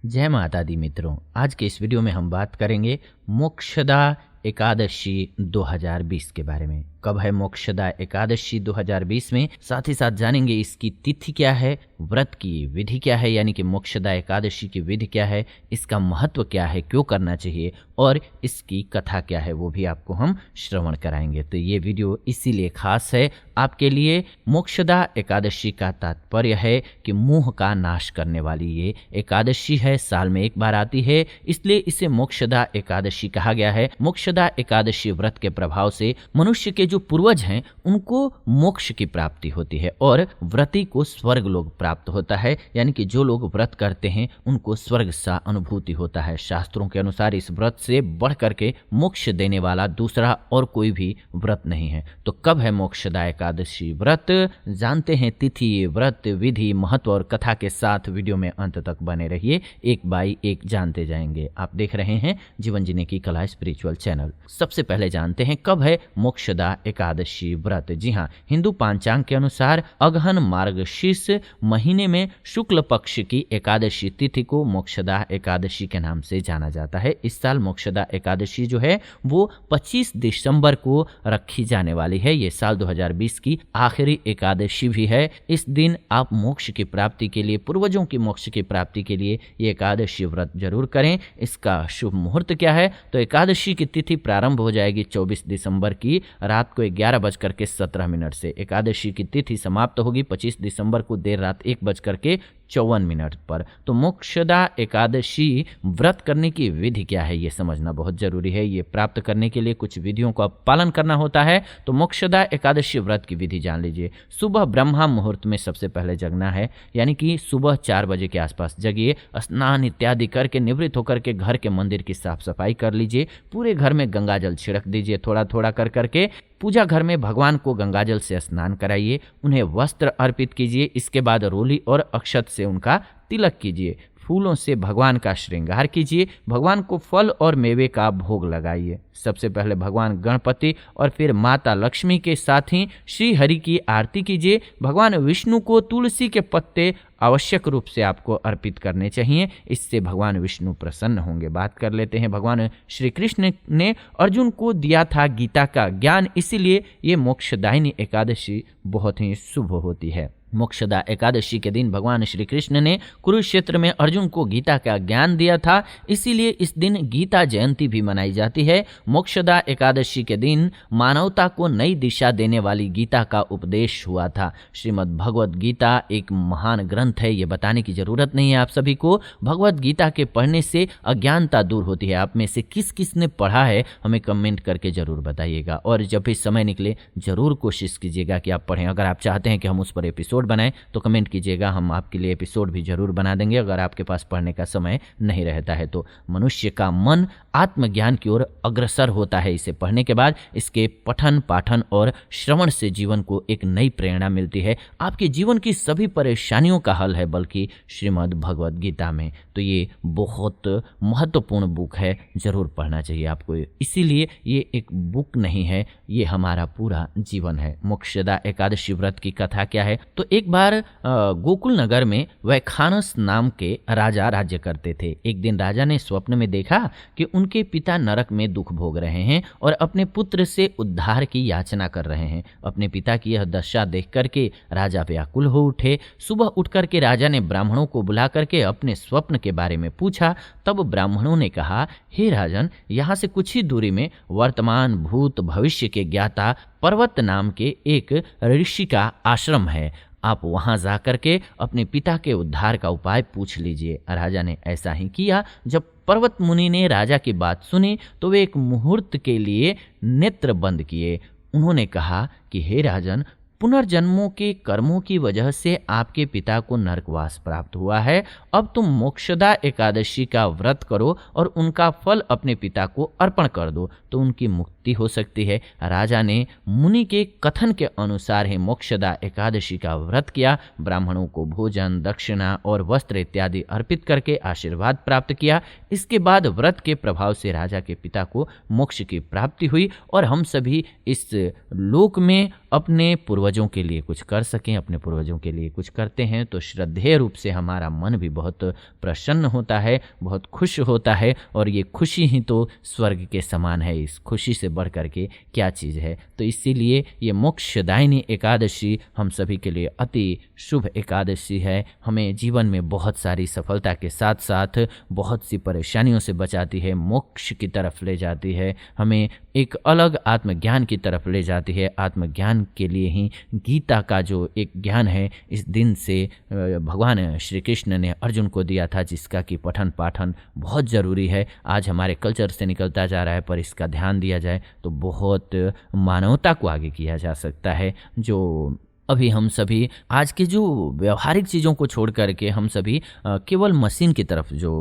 जय माता दी मित्रों। आज के इस वीडियो में हम बात करेंगे मोक्षदा एकादशी 2020 के बारे में। कब है मोक्षदा एकादशी 2020 में, साथ ही साथ जानेंगे इसकी तिथि क्या है, व्रत की विधि क्या है, यानी कि मोक्षदा एकादशी की विधि क्या है, इसका महत्व क्या है, क्यों करना चाहिए और इसकी कथा क्या है, वो भी आपको हम श्रवण कराएंगे। तो ये वीडियो इसीलिए खास है आपके लिए। मोक्षदा एकादशी का तात्पर्य है कि मोह का नाश करने वाली ये एकादशी है, साल में एक बार आती है, इसलिए इसे मोक्षदा एकादशी कहा गया है। मोक्षदा एकादशी व्रत के प्रभाव से मनुष्य के जो पूर्वज हैं उनको मोक्ष की प्राप्ति होती है और व्रती को स्वर्ग लोक प्राप्त होता है, यानी कि जो लोग व्रत करते हैं उनको स्वर्ग सा अनुभूति होता है। शास्त्रों के अनुसार इस व्रत से बढ़ करके मोक्ष देने वाला दूसरा और कोई भी व्रत नहीं है। तो कब है मोक्षदा एकादशी व्रत, जानते हैं तिथि, व्रत, विधि, महत्व और कथा के साथ वीडियो में अंत तक बने रहिए, एक बाई एक जानते जाएंगे। आप देख रहे हैं जीवन जीने की कला स्पिरिचुअल चैनल। सबसे पहले जानते हैं कब है मोक्षदा एकादशी व्रत। जी हाँ, हिंदू पांचांग के अनुसार अगहन मार्गशीर्ष महीने में शुक्ल पक्ष की एकादशी तिथि को मोक्षदा एकादशी के नाम से जाना जाता है। इस साल मोक्षदा एकादशी जो है वो 25 दिसंबर को रखी जाने वाली है। ये साल 2020 की आखिरी एकादशी भी है। इस दिन आप मोक्ष की प्राप्ति के लिए, पूर्वजों की मोक्ष की प्राप्ति के लिए ये एकादशी व्रत जरूर करें। इसका शुभ मुहूर्त क्या है, तो एकादशी की तिथि प्रारंभ हो जाएगी 24 दिसंबर की रात को 11:17 से। एकादशी की तिथि समाप्त होगी 25 दिसंबर को देर रात 1:54 पर। तो मोक्षदा एकादशी व्रत करने की विधि क्या है ये समझना बहुत जरूरी है। ये प्राप्त करने के लिए कुछ विधियों का पालन करना होता है। तो मोक्षदा एकादशी व्रत की विधि जान लीजिए। सुबह ब्रह्मा मुहूर्त में सबसे पहले जगना है, यानी कि सुबह 4 बजे के आसपास जगिए, स्नान इत्यादि करके निवृत्त होकर के घर के मंदिर की साफ सफाई कर लीजिए। पूरे घर में गंगा जल छिड़क दीजिए थोड़ा थोड़ा कर करके। पूजा घर में भगवान को गंगाजल से स्नान कराइए, उन्हें वस्त्र अर्पित कीजिए। इसके बाद रोली और अक्षत से उनका तिलक कीजिए। फूलों से भगवान का श्रृंगार कीजिए। भगवान को फल और मेवे का भोग लगाइए। सबसे पहले भगवान गणपति और फिर माता लक्ष्मी के साथ ही श्री हरि की आरती कीजिए। भगवान विष्णु को तुलसी के पत्ते आवश्यक रूप से आपको अर्पित करने चाहिए, इससे भगवान विष्णु प्रसन्न होंगे। बात कर लेते हैं, भगवान श्री कृष्ण ने अर्जुन को दिया था गीता का ज्ञान, इसीलिए ये मोक्षदायिनी एकादशी बहुत ही शुभ होती है। मोक्षदा एकादशी के दिन भगवान श्री कृष्ण ने कुरुक्षेत्र में अर्जुन को गीता का ज्ञान दिया था, इसीलिए इस दिन गीता जयंती भी मनाई जाती है। मोक्षदा एकादशी के दिन मानवता को नई दिशा देने वाली गीता का उपदेश हुआ था। श्रीमद् भगवद गीता एक महान ग्रंथ है, ये बताने की जरूरत नहीं है आप सभी को। भगवद गीता के पढ़ने से अज्ञानता दूर होती है। आप में से किस किस ने पढ़ा है हमें कमेंट करके जरूर बताइएगा, और जब भी समय निकले जरूर कोशिश कीजिएगा कि आप पढ़ें। अगर आप चाहते हैं कि हम उस पर एपिसोड बनाएं तो कमेंट कीजिएगा, हम आपके लिए एपिसोड भी जरूर बना देंगे। अगर आपके पास पढ़ने का समय नहीं रहता है तो मनुष्य का मन आत्मज्ञान की ओर अग्रसर होता है। इसे पढ़ने के बाद इसके पठन पाठन और श्रवण से जीवन को एक नई प्रेरणा मिलती है। आपके जीवन की सभी परेशानियों का हल है बल्कि श्रीमद् भगवद गीता में। तो ये बहुत महत्वपूर्ण बुक है, जरूर पढ़ना चाहिए आपको। इसीलिए ये एक बुक नहीं है, ये हमारा पूरा जीवन है। मोक्षदा एकादशी व्रत की कथा क्या है, तो एक बार गोकुल नगर में वैखानस नाम के राजा राज्य करते थे। एक दिन राजा ने स्वप्न में देखा कि उनके पिता नरक में दुख भोग रहे हैं और अपने पुत्र से उद्धार की याचना कर रहे हैं। अपने पिता की यह दशा देख करके राजा व्याकुल हो उठे। सुबह उठ करके राजा ने ब्राह्मणों को बुला करके अपने स्वप्न के बारे में पूछा। तब ब्राह्मणों ने कहा, हे राजन, यहाँ से कुछ ही दूरी में वर्तमान भूत भविष्य के ज्ञाता पर्वत नाम के एक ऋषि का आश्रम है। आप वहां जाकर के अपने पिता के उद्धार का उपाय पूछ लीजिए। राजा ने ऐसा ही किया। जब पर्वत मुनि ने राजा की बात सुनी तो वे एक मुहूर्त के लिए नेत्र बंद किए। उन्होंने कहा कि हे राजन, पुनर्जन्मों के कर्मों की वजह से आपके पिता को नरकवास प्राप्त हुआ है। अब तुम मोक्षदा एकादशी का व्रत करो और उनका फल अपने पिता को अर्पण कर दो, तो उनकी मुक्ति प्राप्ति हो सकती है। राजा ने मुनि के कथन के अनुसार ही मोक्षदा एकादशी का व्रत किया। ब्राह्मणों को भोजन, दक्षिणा और वस्त्र इत्यादि अर्पित करके आशीर्वाद प्राप्त किया। इसके बाद व्रत के प्रभाव से राजा के पिता को मोक्ष की प्राप्ति हुई और हम सभी इस लोक में अपने पूर्वजों के लिए कुछ कर सकें, अपने पूर्वजों के लिए कुछ करते हैं तो श्रद्धेय रूप से हमारा मन भी बहुत प्रसन्न होता है, बहुत खुश होता है और ये खुशी ही तो स्वर्ग के समान है। इस खुशी से बढ़ कर के क्या चीज़ है। तो इसीलिए ये मोक्षदायिनी एकादशी हम सभी के लिए अति शुभ एकादशी है। हमें जीवन में बहुत सारी सफलता के साथ साथ बहुत सी परेशानियों से बचाती है, मोक्ष की तरफ ले जाती है, हमें एक अलग आत्मज्ञान की तरफ ले जाती है। आत्मज्ञान के लिए ही गीता का जो एक ज्ञान है इस दिन से भगवान श्री कृष्ण ने अर्जुन को दिया था, जिसका कि पठन पाठन बहुत ज़रूरी है। आज हमारे कल्चर से निकलता जा रहा है, पर इसका ध्यान दिया जाए तो बहुत मानवता को आगे किया जा सकता है। जो अभी हम सभी आज के जो व्यवहारिक चीज़ों को छोड़ करके हम सभी केवल मशीन की तरफ जो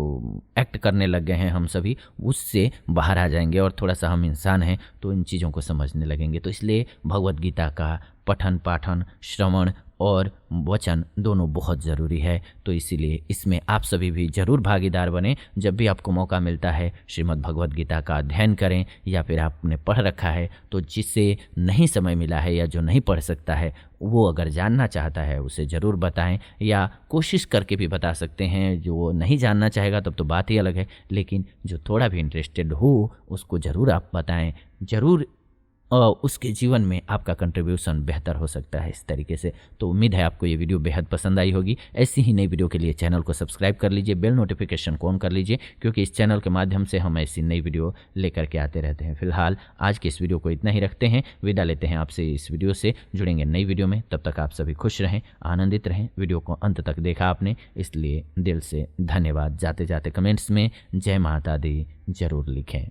एक्ट करने लग गए हैं, हम सभी उससे बाहर आ जाएंगे और थोड़ा सा हम इंसान हैं तो इन चीज़ों को समझने लगेंगे। तो इसलिए भगवत गीता का पठन पाठन, श्रवण और वचन दोनों बहुत ज़रूरी है। तो इसीलिए इसमें आप सभी भी ज़रूर भागीदार बने। जब भी आपको मौका मिलता है श्रीमद् भगवत गीता का अध्ययन करें, या फिर आपने पढ़ रखा है तो जिससे नहीं समय मिला है या जो नहीं पढ़ सकता है वो अगर जानना चाहता है उसे ज़रूर बताएं, या कोशिश करके भी बता सकते हैं। जो नहीं जानना चाहेगा तब तो बात ही अलग है, लेकिन जो थोड़ा भी इंटरेस्टेड हो उसको ज़रूर आप बताएं। ज़रूर उसके जीवन में आपका कंट्रीब्यूशन बेहतर हो सकता है इस तरीके से। तो उम्मीद है आपको ये वीडियो बेहद पसंद आई होगी। ऐसी ही नई वीडियो के लिए चैनल को सब्सक्राइब कर लीजिए, बेल नोटिफिकेशन को ऑन कर लीजिए, क्योंकि इस चैनल के माध्यम से हम ऐसी नई वीडियो लेकर के आते रहते हैं। फिलहाल आज के इस वीडियो को इतना ही रखते हैं, विदा लेते हैं आपसे इस वीडियो से। जुड़ेंगे नई वीडियो में, तब तक आप सभी खुश रहें, आनंदित रहें। वीडियो को अंत तक देखा आपने, इसलिए दिल से धन्यवाद। जाते जाते कमेंट्स में जय माता दी ज़रूर लिखें।